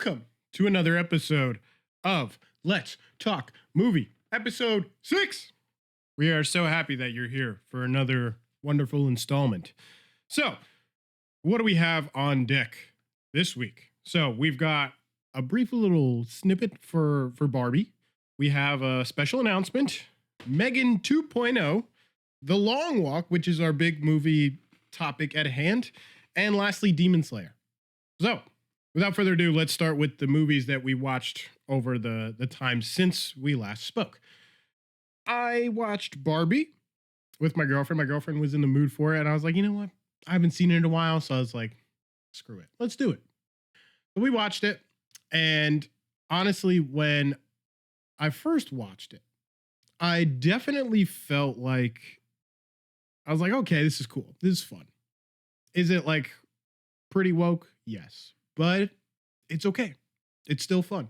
welcome to another episode of Let's Talk Movie, episode 6. We are so happy that you're here for another wonderful installment. So, what do we have on deck this week? So, we've got a brief little snippet for Barbie. We have a special announcement, Megan 2.0, The Long Walk, which is our big movie topic at hand, and lastly, Demon Slayer. So, without further ado, let's start with the movies that we watched over the time since we last spoke. I watched Barbie with my girlfriend. My girlfriend was in the mood for it, and I was like, you know what? I haven't seen it in a while, so I was like, screw it. Let's do it. So we watched it, and honestly, when I first watched it, I definitely felt like, I was like, okay, this is cool. This is fun. Is it like pretty woke? Yes. But it's okay. It's still fun.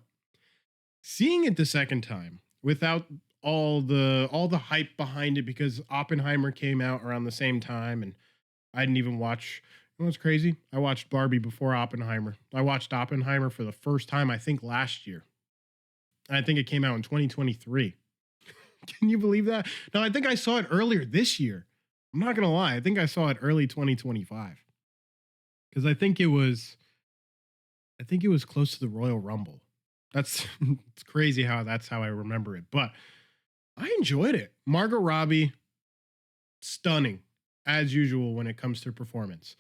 Seeing it the second time without all the hype behind it, because Oppenheimer came out around the same time and I didn't even watch. You know what's crazy? I watched Barbie before Oppenheimer. I watched Oppenheimer for the first time, I think, last year. I think it came out in 2023. Can you believe that? No, I think I saw it earlier this year. I'm not going to lie. I think I saw it early 2025. Because I think it was close to the Royal Rumble. It's crazy that's how I remember it. But I enjoyed it. Margot Robbie, stunning, as usual when it comes to performance.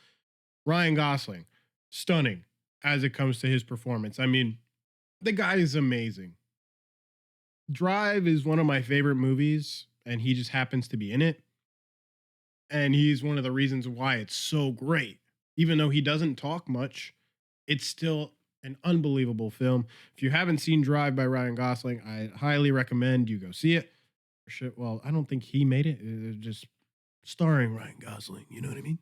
Ryan Gosling, stunning, as it comes to his performance. I mean, the guy is amazing. Drive is one of my favorite movies, and he just happens to be in it. And he's one of the reasons why it's so great. Even though he doesn't talk much, it's still an unbelievable film. If you haven't seen Drive by Ryan Gosling, I highly recommend you go see it. Well, I don't think he made it. It's just starring Ryan Gosling. You know what I mean?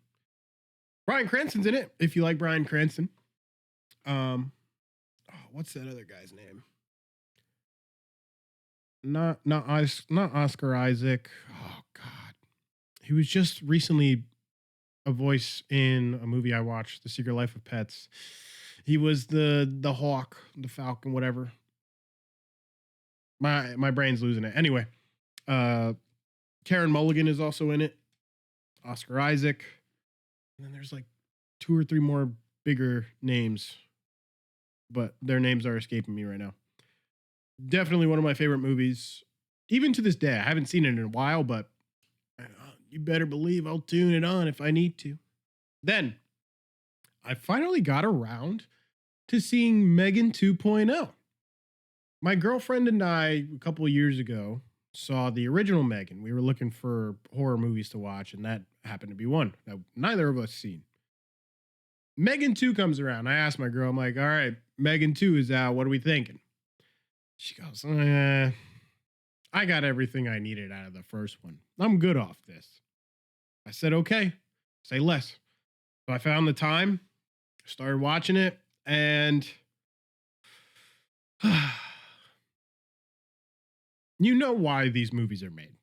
Bryan Cranston's in it, if you like Bryan Cranston. What's that other guy's name? Not Oscar Isaac. Oh God, he was just recently a voice in a movie I watched, The Secret Life of Pets. He was the hawk, the falcon, whatever. My brain's losing it. Anyway, Karen Mulligan is also in it. Oscar Isaac. And then there's like 2 or 3 more bigger names, but their names are escaping me right now. Definitely one of my favorite movies. Even to this day, I haven't seen it in a while, but you better believe I'll tune it on if I need to. Then, I finally got around to seeing Megan 2.0. My girlfriend and I, a couple of years ago, saw the original Megan. We were looking for horror movies to watch, and that happened to be one that neither of us seen. Megan 2 comes around. I asked my girl, I'm like, all right, Megan 2 is out. What are we thinking? She goes, I got everything I needed out of the first one. I'm good off this. I said, okay, say less. So I found the time, started watching it, and you know why these movies are made.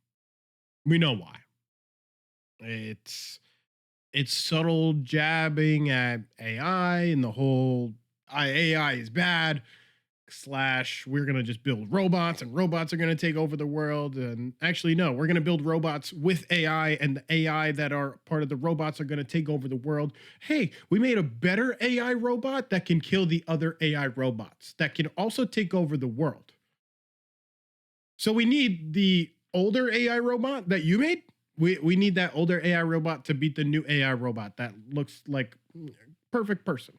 We know why. It's subtle jabbing at AI and the whole AI is bad / we're going to just build robots and robots are going to take over the world. And actually, no, we're going to build robots with AI and the AI that are part of the robots are going to take over the world. Hey, we made a better AI robot that can kill the other AI robots that can also take over the world. So we need the older AI robot that you made. We need that older AI robot to beat the new AI robot that looks like perfect person.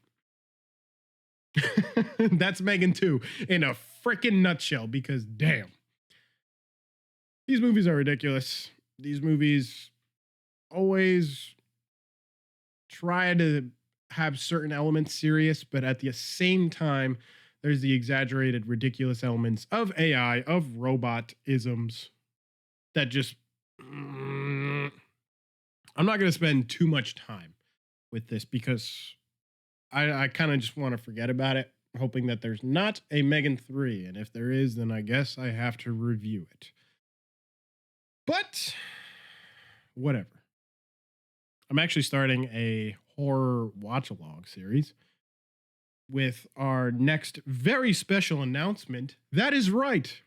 That's Megan 2 in a freaking nutshell, because damn. These movies are ridiculous. These movies always try to have certain elements serious, but at the same time, there's the exaggerated, ridiculous elements of AI, of robot isms that just... I'm not going to spend too much time with this because I kind of just want to forget about it, hoping that there's not a Megan 3. And if there is, then I guess I have to review it. But whatever. I'm actually starting a horror watch-along series. with our next very special announcement. That is right.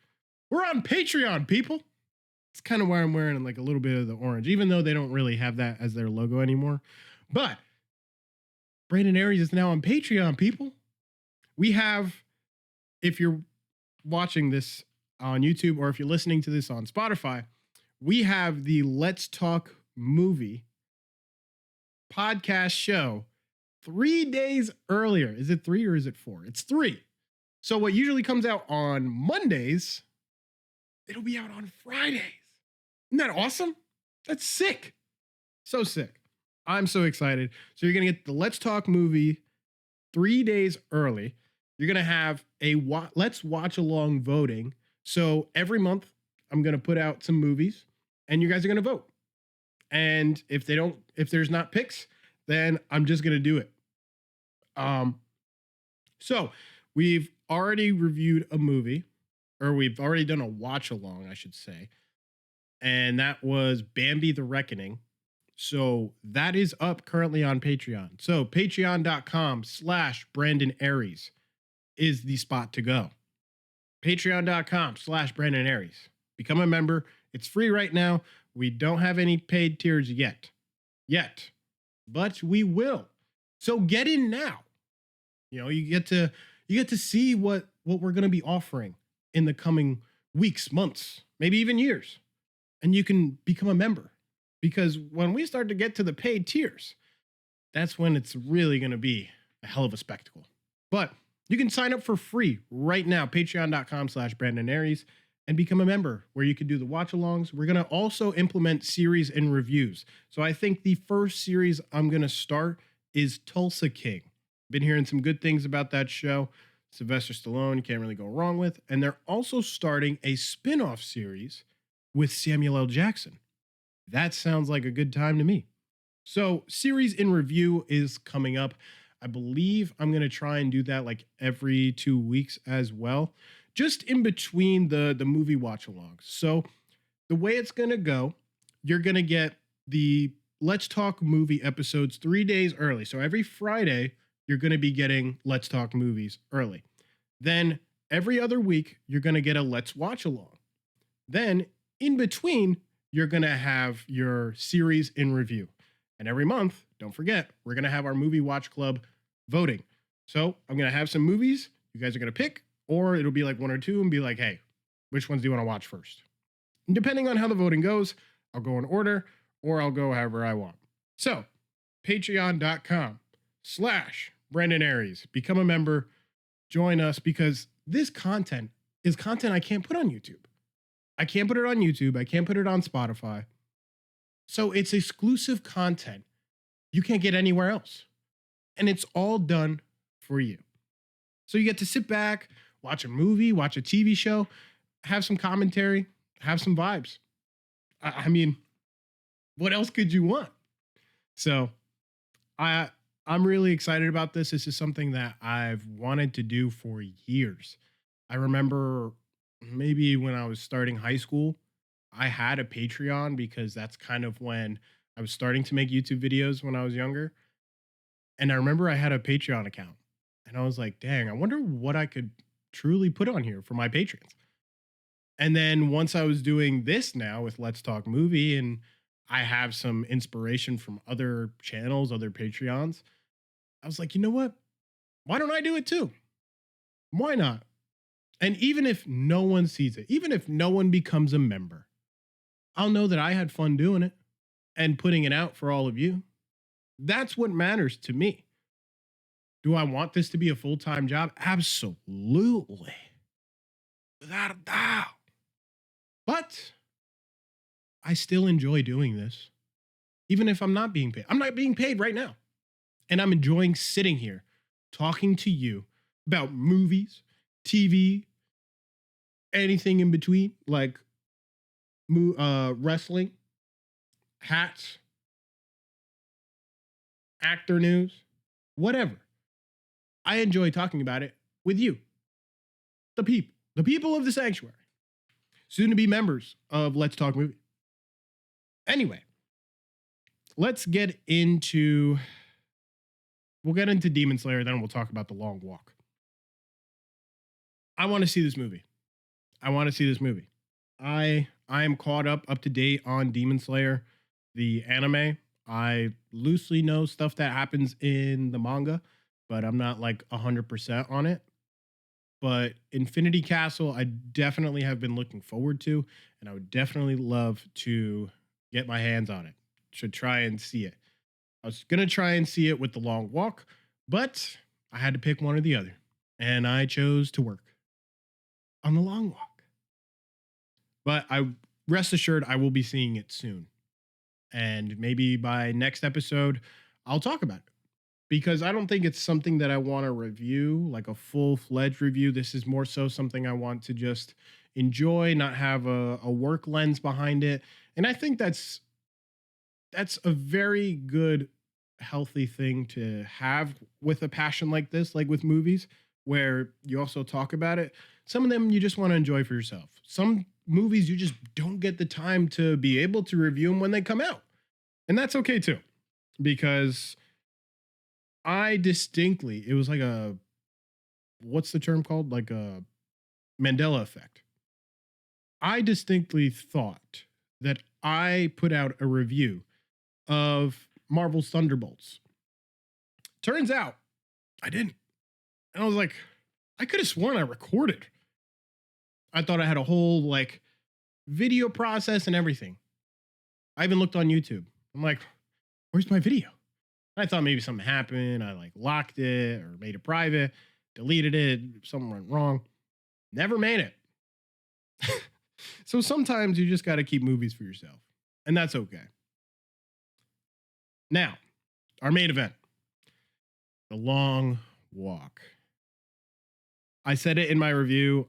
We're on Patreon, people. It's kind of why I'm wearing like a little bit of the orange, even though they don't really have that as their logo anymore. But Brandon Aries is now on Patreon, people. We have, if you're watching this on YouTube or if you're listening to this on Spotify, we have the Let's Talk Movie podcast show 3 days earlier. Is it 3 or is it 4? It's 3. So what usually comes out on Mondays, it'll be out on Fridays. Isn't that awesome? That's sick. So sick. I'm so excited. So you're going to get the Let's Talk Movie 3 days early. You're going to have a Let's Watch Along voting. So every month I'm going to put out some movies and you guys are going to vote. And if there's not picks, then I'm just going to do it. So we've already reviewed a movie, or we've already done a watch along, I should say. And that was Bambi the Reckoning. So that is up currently on Patreon. So patreon.com/Brandon Aries is the spot to go. Patreon.com/Brandon Aries. Become a member. It's free right now. We don't have any paid tiers yet, but we will. So get in now. You know, you get to see what we're going to be offering in the coming weeks, months, maybe even years. And you can become a member, because when we start to get to the paid tiers, that's when it's really going to be a hell of a spectacle. But you can sign up for free right now, patreon.com/Brandon Aries, and become a member where you can do the watch alongs. We're going to also implement series and reviews. So I think the first series I'm going to start is Tulsa King. Been hearing some good things about that show. Sylvester Stallone, you can't really go wrong with. And they're also starting a spin-off series with Samuel L. Jackson. That sounds like a good time to me. So series in review is coming up. I believe I'm going to try and do that like every 2 weeks as well, just in between the movie watch alongs. So the way it's going to go, you're going to get the Let's Talk Movie episodes 3 days early. So every Friday, you're going to be getting Let's Talk Movies early. Then every other week, you're going to get a Let's Watch Along. Then in between, you're going to have your series in review. And every month, don't forget, we're going to have our movie watch club voting. So I'm going to have some movies you guys are going to pick, or it'll be like 1 or 2 and be like, hey, which ones do you want to watch first? And depending on how the voting goes, I'll go in order or I'll go however I want. So patreon.com/Brandon Aries. Become a member, join us, because this content is content I can't put on YouTube. I can't put it on YouTube. I can't put it on Spotify. So it's exclusive content you can't get anywhere else. And it's all done for you. So you get to sit back, watch a movie, watch a TV show, have some commentary, have some vibes. I mean, what else could you want? So I'm really excited about this. This is something that I've wanted to do for years. I remember maybe when I was starting high school, I had a Patreon because that's kind of when I was starting to make YouTube videos when I was younger. And I remember I had a Patreon account and I was like, dang, I wonder what I could truly put on here for my patrons. And then once I was doing this now with Let's Talk Movie, and I have some inspiration from other channels, other Patreons, I was like, you know what? Why don't I do it too? Why not? And even if no one sees it, even if no one becomes a member, I'll know that I had fun doing it and putting it out for all of you. That's what matters to me. Do I want this to be a full-time job? Absolutely. Without a doubt. But I still enjoy doing this, even if I'm not being paid. I'm not being paid right now. And I'm enjoying sitting here talking to you about movies, TV, anything in between, like wrestling, hats, actor news, whatever. I enjoy talking about it with you, the people of the sanctuary, soon to be members of Let's Talk Movie. Anyway, let's get into We'll get into Demon Slayer, then we'll talk about The Long Walk. I want to see this movie. I want to see this movie. I am caught up to date on Demon Slayer, the anime. I loosely know stuff that happens in the manga, but I'm not like 100% on it. But Infinity Castle, I definitely have been looking forward to, and I would definitely love to get my hands on it. Should try and see it. I was gonna try and see it with The Long Walk, but I had to pick one or the other, and I chose to work on The Long Walk. But I rest assured I will be seeing it soon, and maybe by next episode I'll talk about it because I don't think it's something that I want to review like a full-fledged review. This is more so something I want to just enjoy, not have a work lens behind it. And I think that's a very good healthy thing to have with a passion like this, like with movies, where you also talk about it. Some of them you just want to enjoy for yourself. Some movies you just don't get the time to be able to review them when they come out. And that's okay too. Because I distinctly, it was like a, what's the term called? Like a Mandela effect. I distinctly thought that I put out a review of Marvel's Thunderbolts. Turns out I didn't. And I was like, I could have sworn I recorded. I thought I had a whole like video process and everything. I even looked on YouTube. I'm like, where's my video? I thought maybe something happened. I like locked it or made it private, deleted it, something went wrong. Never made it. So sometimes you just got to keep movies for yourself, and that's okay. Now, our main event, The Long Walk. I said it in my review.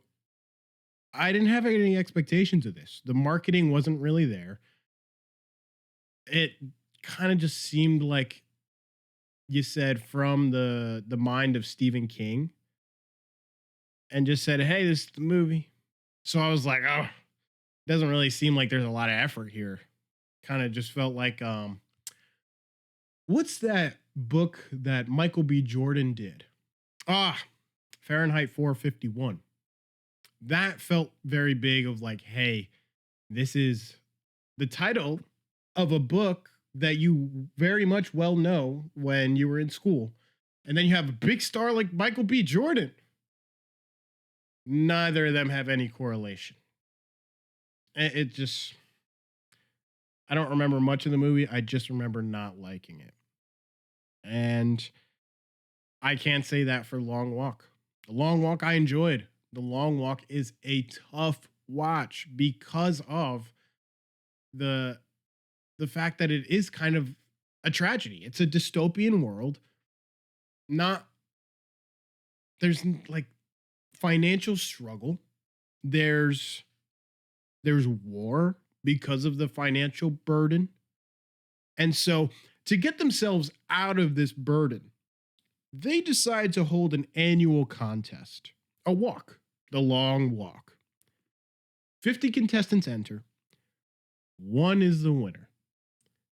I didn't have any expectations of this. The marketing wasn't really there. It kind of just seemed like you said from the mind of Stephen King and just said, hey, this is the movie. So I was like, oh, doesn't really seem like there's a lot of effort here. Kind of just felt like what's that book that Michael B. Jordan did? Fahrenheit 451. That felt very big of like, hey, this is the title of a book that you very much well know when you were in school. And then you have a big star like Michael B. Jordan. Neither of them have any correlation. It just, I don't remember much of the movie. I just remember not liking it. And I can't say that for Long Walk. The Long Walk I enjoyed. The Long Walk is a tough watch because of the fact that it is kind of a tragedy. It's a dystopian world. Not there's like financial struggle. There's war because of the financial burden. And so to get themselves out of this burden, they decide to hold an annual contest, a walk, the Long Walk. 50 contestants enter. One is the winner.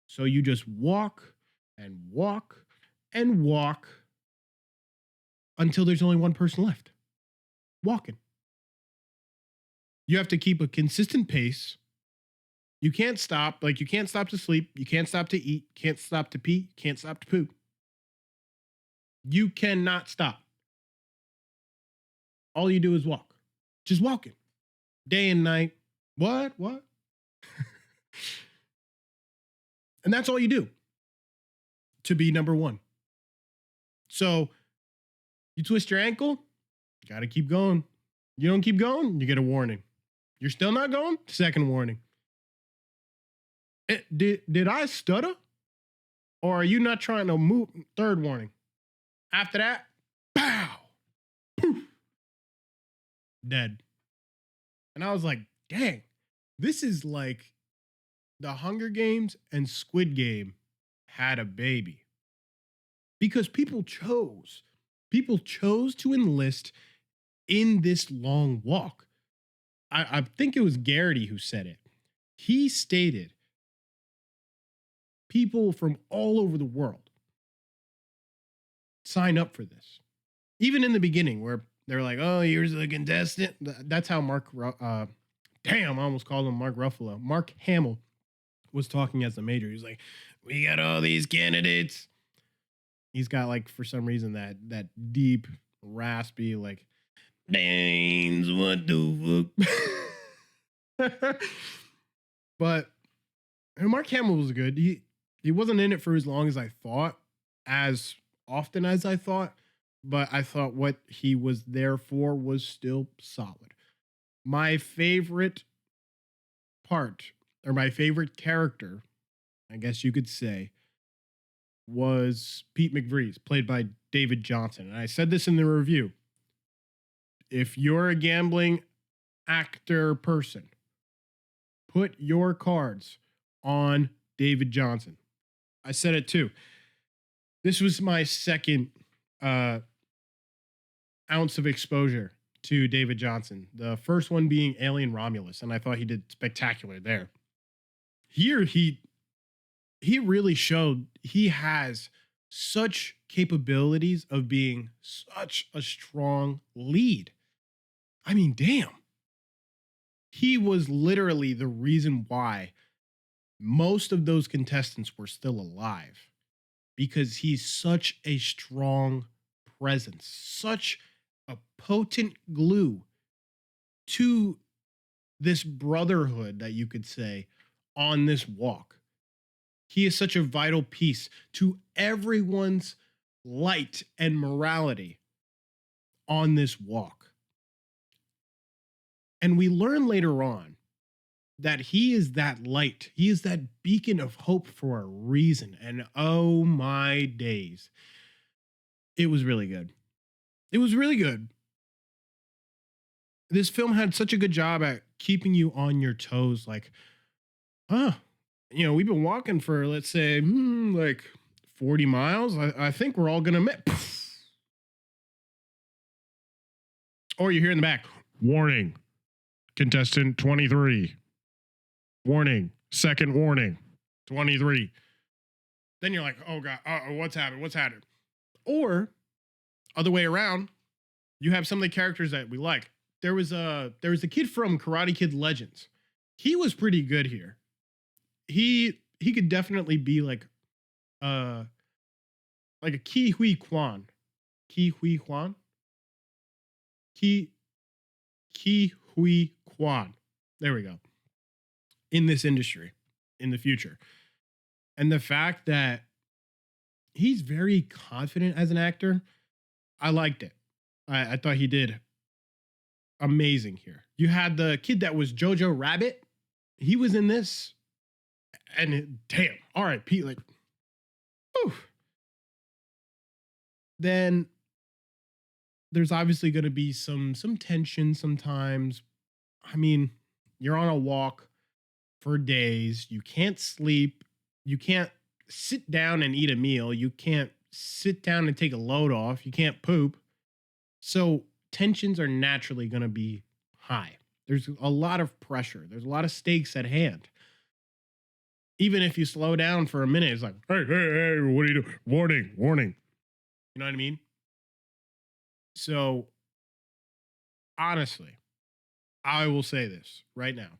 So you just walk and walk and walk until there's only one person left walking. You have to keep a consistent pace. You can't stop. Like, you can't stop to sleep. You can't stop to eat. Can't stop to pee. Can't stop to poop. You cannot stop. All you do is walk. Just walking. Day and night. What? And that's all you do to be number one. So you twist your ankle, got to keep going. You don't keep going, you get a warning. You're still not going? Second warning. Did I stutter? Or are you not trying to move? Third warning. After that, pow, poof, dead. And I was like, dang, this is like the Hunger Games and Squid Game had a baby. Because people chose to enlist in this long walk. I think it was Garrity who said it. He stated people from all over the world sign up for this. Even in the beginning, where they're like, "Oh, here's the contestant." That's how damn, I almost called him Mark Ruffalo. Mark Hamill was talking as the major. He's like, "We got all these candidates." He's got like for some reason that deep, raspy like, "Baines, what the fuck?" But Mark Hamill was good. He wasn't in it for as long as I thought, as often as I thought, but I thought what he was there for was still solid. My favorite part, or my favorite character, I guess you could say, was Pete McVries, played by David Johnson. And I said this in the review. If you're a gambling actor person, put your cards on David Johnson. I said it too. This was my second ounce of exposure to David Johnson. The first one being Alien Romulus, and I thought he did spectacular there. Here, he really showed he has such capabilities of being such a strong lead. I mean, damn. He was literally the reason why most of those contestants were still alive, because he's such a strong presence, such a potent glue to this brotherhood that you could say on this walk. He is such a vital piece to everyone's light and morality on this walk. And we learn later on that he is that light. He is that beacon of hope for a reason. And oh my days, it was really good. It was really good. This film had such a good job at keeping you on your toes. Like, we've been walking for, let's say, like 40 miles. I think we're all going to miss. Or you hear in the back, "Warning, contestant 23. Warning, second warning, 23. Then you're like, "Oh God, what's happened? What's happened?" Or other way around, you have some of the characters that we like. There was a kid from Karate Kid Legends. He was pretty good here. He could definitely be like a Ki Hui Kwan. Ki Hui Kwan? Ki Hui Kwan. There we go. In this industry, in the future. And the fact that he's very confident as an actor, I liked it. I thought he did amazing here. You had the kid that was Jojo Rabbit. He was in this. And damn, all right, Pete, like, whew. Then there's obviously going to be some tension sometimes. I mean, you're on a walk for days. You can't sleep. You can't sit down and eat a meal. You can't sit down and take a load off. You can't poop. So tensions are naturally going to be high. There's a lot of pressure. There's a lot of stakes at hand. Even if you slow down for a minute, it's like, hey, what are you doing? Warning. You know what I mean? So, honestly, I will say this right now.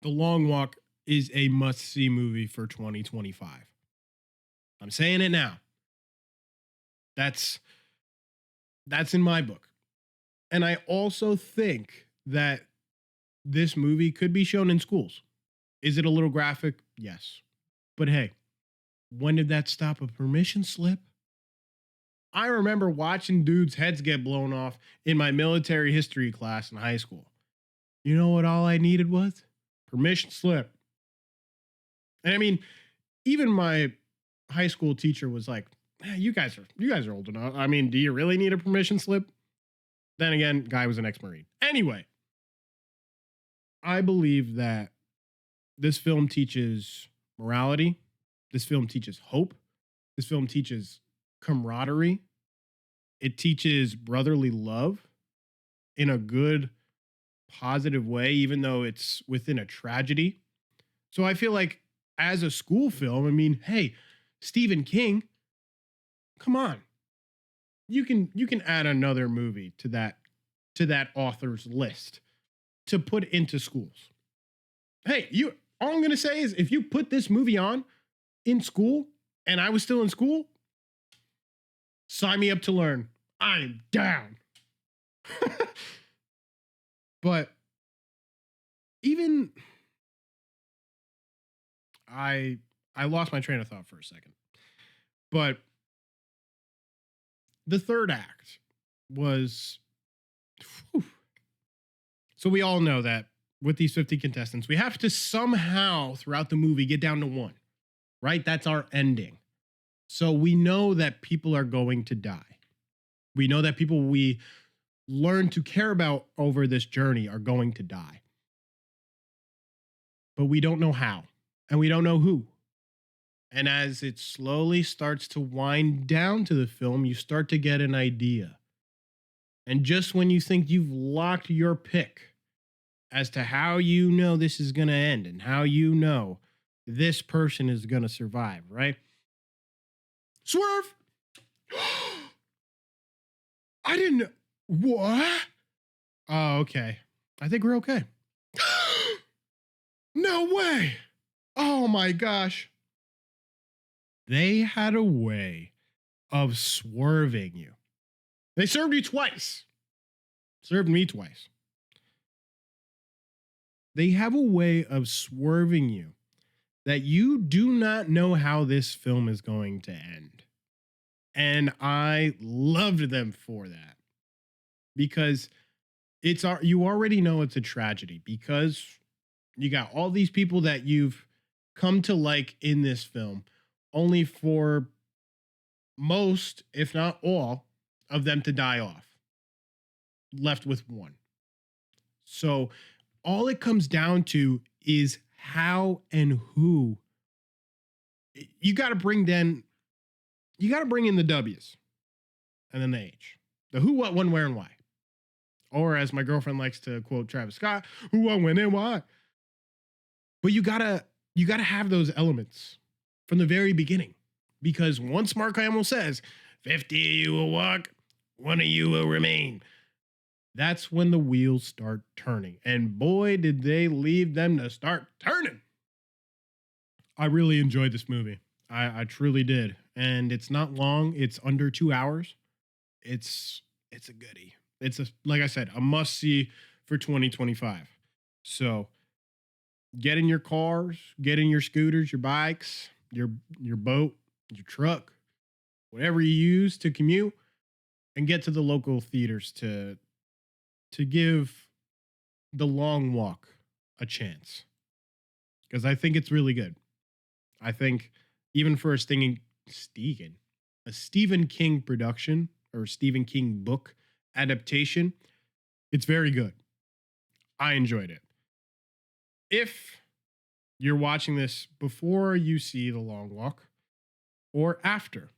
The Long Walk is a must-see movie for 2025. I'm saying it now. That's in my book. And I also think that this movie could be shown in schools. Is it a little graphic? Yes. But hey, when did that stop a permission slip? I remember watching dudes' heads get blown off in my military history class in high school. You know what all I needed was? Permission slip. And I mean, even my high school teacher was like, you guys are old enough. I mean, do you really need a permission slip? Then again, guy was an ex-Marine. Anyway, I believe that this film teaches morality. This film teaches hope. This film teaches camaraderie. It teaches brotherly love in a good, positive way, even though it's within a tragedy. So I feel like as a school film, I mean, hey, Stephen King, come on. you can add another movie to that author's list to put into schools. Hey, you all I'm gonna say is if you put this movie on in school and I was still in school, sign me up to learn. I'm down. But even I lost my train of thought for a second. But the third act was whew. So we all know that with these 50 contestants, we have to somehow throughout the movie get down to one, right? That's our ending. So we know that people are going to die. We know that people we learn to care about over this journey are going to die. But we don't know how, and we don't know who. And as it slowly starts to wind down to the film, you start to get an idea. And just when you think you've locked your pick as to how you know this is going to end and how you know this person is going to survive, right? Swerve! I didn't know. What? Oh, okay. I think we're okay. No way. Oh my gosh. They had a way of swerving you. They served you twice. Served me twice. They have a way of swerving you that you do not know how this film is going to end. And I loved them for that because you already know it's a tragedy because you got all these people that you've come to like in this film, only for most, if not all, of them to die off, left with one. So all it comes down to is how and who. You got to bring in the W's and then the H. The who, what, when, where, and why. Or as my girlfriend likes to quote Travis Scott, who, what, when, and why. But you gotta have those elements from the very beginning. Because once Mark Hamill says, 50 of you will walk, one of you will remain. That's when the wheels start turning. And boy, did they leave them to start turning. I really enjoyed this movie. I truly did. And it's not long. It's under 2 hours. It's a goodie. It's like I said, a must see for 2025. So get in your cars, get in your scooters, your bikes, your boat, your truck, whatever you use to commute, and get to the local theaters to give The Long Walk a chance. Because I think it's really good. I think even for a Stephen King production or Stephen King book adaptation, it's very good. I enjoyed it. If you're watching this before you see The Long Walk or after,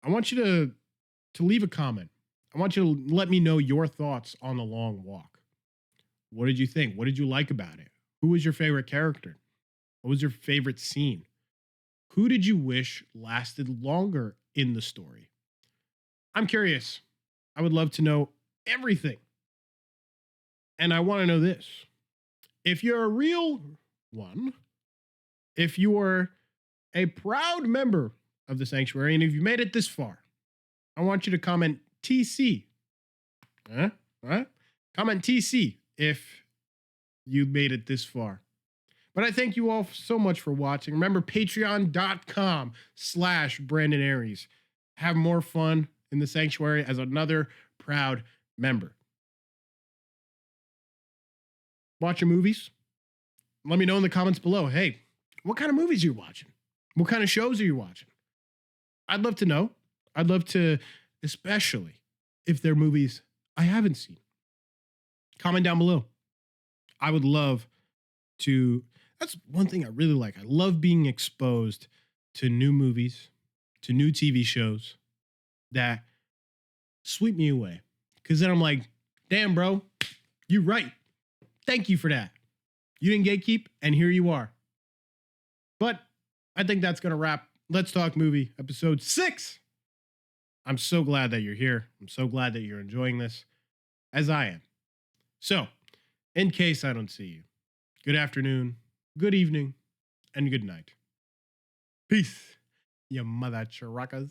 I want you to leave a comment. I want you to let me know your thoughts on The Long Walk. What did you think? What did you like about it? Who was your favorite character? What was your favorite scene? Who did you wish lasted longer in the story? I'm curious. I would love to know everything. And I want to know this. If you're a real one, if you're a proud member of the Sanctuary, and if you made it this far, I want you to comment TC. Comment TC if you made it this far. But I thank you all so much for watching. Remember, patreon.com/Brandon Aries. Have more fun in the Sanctuary as another proud member. Watch your movies. Let me know in the comments below. Hey, what kind of movies are you watching? What kind of shows are you watching? I'd love to know. I'd love to, especially if they're movies I haven't seen. Comment down below. I would love to. That's one thing I really like. I love being exposed to new movies, to new TV shows that sweep me away. Because then I'm like, damn, bro, you're right. Thank you for that. You didn't gatekeep, and here you are. But I think that's going to wrap Let's Talk Movie episode 6 I'm so glad that you're here. I'm so glad that you're enjoying this, as I am. So, in case I don't see you, good afternoon, good evening, and good night. Peace, you mother charakas.